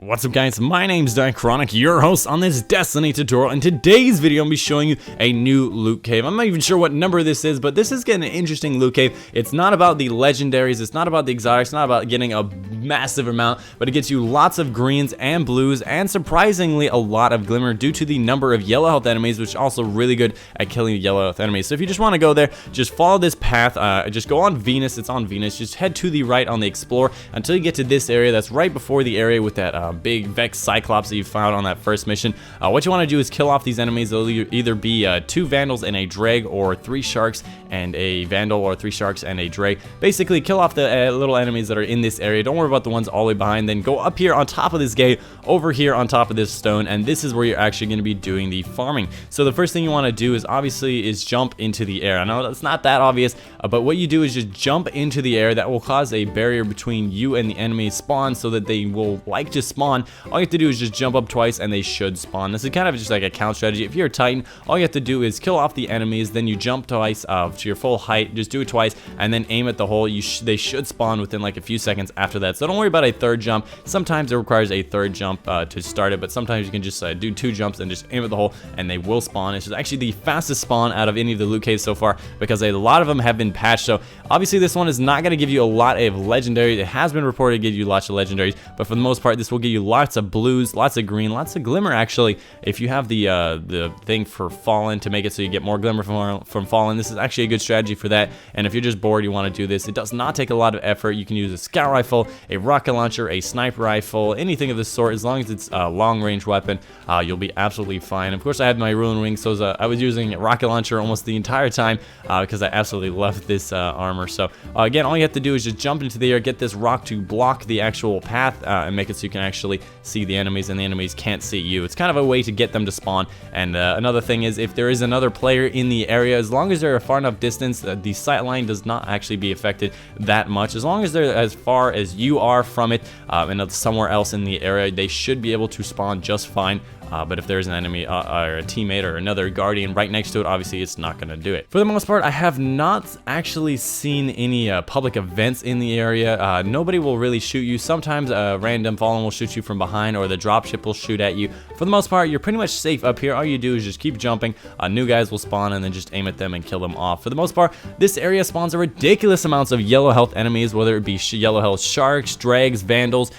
What's up guys, my name's Chronic, your host on this Destiny tutorial. In today's video, I'm going to be showing you a new loot cave. I'm not even sure what number this is, but this is getting an interesting loot cave. It's not about the legendaries, it's not about the exotics, it's not about getting a massive amount, but it gets you lots of greens and blues, and surprisingly a lot of glimmer due to the number of yellow health enemies, which is also really good at killing yellow health enemies. So if you just want to go there, just follow this path, just go on Venus, it's on Venus, just head to the right on the Explore until you get to this area that's right before the area with that big Vex Cyclops that you found on that first mission. What you want to do is kill off these enemies. They'll either be 2 Vandals and a Dreg, or 3 Sharks and a Vandal, or 3 Sharks and a Dreg. Basically, kill off the little enemies that are in this area. Don't worry about the ones all the way behind. Then go up here on top of this gate, over here on top of this stone, and this is where you're actually going to be doing the farming. So the first thing you want to do is obviously jump into the air. I know that's not that obvious, but what you do is just jump into the air. That will cause a barrier between you and the enemy spawn, so that they will like to spawn. All you have to do is just jump up twice and they should spawn. This is kind of just like a count strategy. If you're a Titan, all you have to do is kill off the enemies, then you jump twice to your full height, just do it twice, and then aim at the hole. They should spawn within like a few seconds after that. So don't worry about a third jump. Sometimes it requires a third jump to start it, but sometimes you can just do 2 jumps and just aim at the hole and they will spawn. It's just actually the fastest spawn out of any of the loot caves so far, because a lot of them have been patched. So obviously this one is not going to give you a lot of legendaries. It has been reported to give you lots of legendaries, but for the most part this will give you lots of blues, lots of green, lots of glimmer. Actually, if you have the thing for Fallen to make it so you get more glimmer from Fallen, this is actually a good strategy for that. And if you're just bored, you want to do this, it does not take a lot of effort. You can use a scout rifle, a rocket launcher, a sniper rifle, anything of this sort. As long as it's a long range weapon, you'll be absolutely fine. Of course, I had my ruin wings, so I was using a rocket launcher almost the entire time because I absolutely love this armor. So again, all you have to do is just jump into the air, get this rock to block the actual path, and make it so you can actually see the enemies and the enemies can't see you. It's kind of a way to get them to spawn. And another thing is, if there is another player in the area, as long as they're a far enough distance, the sight line does not actually be affected that much. As long as they're as far as you are from it and somewhere else in the area, they should be able to spawn just fine. But if there's an enemy or a teammate or another guardian right next to it, obviously it's not going to do it. For the most part, I have not actually seen any public events in the area. Nobody will really shoot you. Sometimes a random Fallen will shoot you from behind, or the dropship will shoot at you. For the most part, you're pretty much safe up here. All you do is just keep jumping. New guys will spawn, and then just aim at them and kill them off. For the most part, this area spawns a ridiculous amounts of yellow health enemies, whether it be yellow health Sharks, Dregs, Vandals,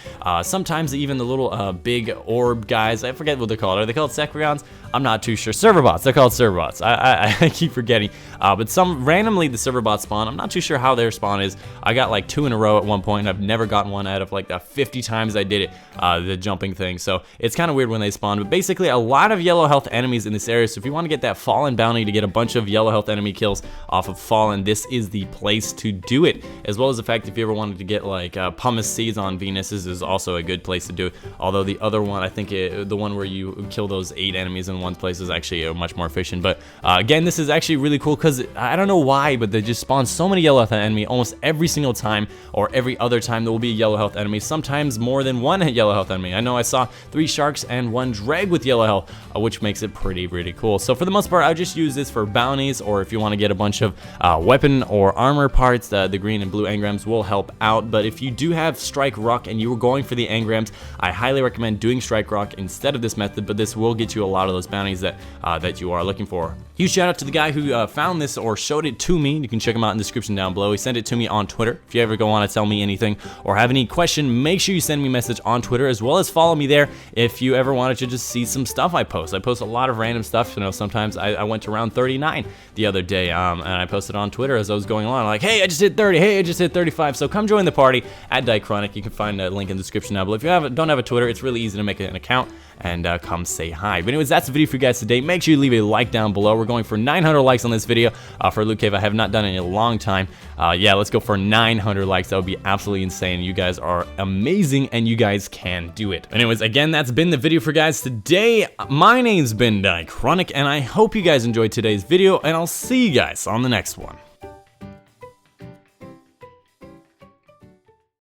sometimes even the little big orb guys. I forget what they're called. Are they called Secreons? I'm not too sure. Server bots. They're called server bots. I keep forgetting. But some randomly the server bots spawn. I'm not too sure how their spawn is. I got like 2 in a row at one point, and I've never gotten one out of like the 50 times I did it, the jumping thing. So it's kind of weird when they spawn. But basically a lot of yellow health enemies in this area. So if you want to get that Fallen bounty to get a bunch of yellow health enemy kills off of Fallen, this is the place to do it. As well as the fact, if you ever wanted to get like pumice seeds on Venus, this is also a good place to do it. Although the other one, I think the one where you kill those 8 enemies in one place is actually much more efficient. But again, this is actually really cool because I don't know why, but they just spawn so many yellow health enemy almost every single time, or every other time there will be a yellow health enemy, sometimes more than 1 yellow health enemy. I know I saw 3 Sharks and 1 Dreg with yellow health, which makes it pretty cool. So for the most part, I would just use this for bounties, or if you want to get a bunch of weapon or armor parts, the green and blue engrams will help out. But if you do have Strike Rock and you were going for the engrams, I highly recommend doing Strike Rock instead of this method, but this will get you a lot of those bounties that you are looking for. Huge shout out to the guy who found this or showed it to me. You can check him out in the description down below. He sent it to me on Twitter. If you ever want to tell me anything or have any question, make sure you send me a message on Twitter, as well as follow me there if you ever wanted to just see some stuff I post. I post a lot of random stuff. You know, sometimes I went to round 39 the other day, and I posted on Twitter as I was going along, like, hey, I just hit 30, hey, I just hit 35. So come join the party at Chronic. You can find a link in the description down below. If you don't have a Twitter, it's really easy to make an account and come say hi. But anyways, that's the video for you guys today. Make sure you leave a like down below. We're going for 900 likes on this video for Loot Cave. I have not done it in a long time. Yeah, let's go for 900 likes. That would be absolutely insane. You guys are amazing, and you guys can do it. Anyways, again, that's been the video for guys today. My name's been Chronic, and I hope you guys enjoyed today's video, and I'll see you guys on the next one.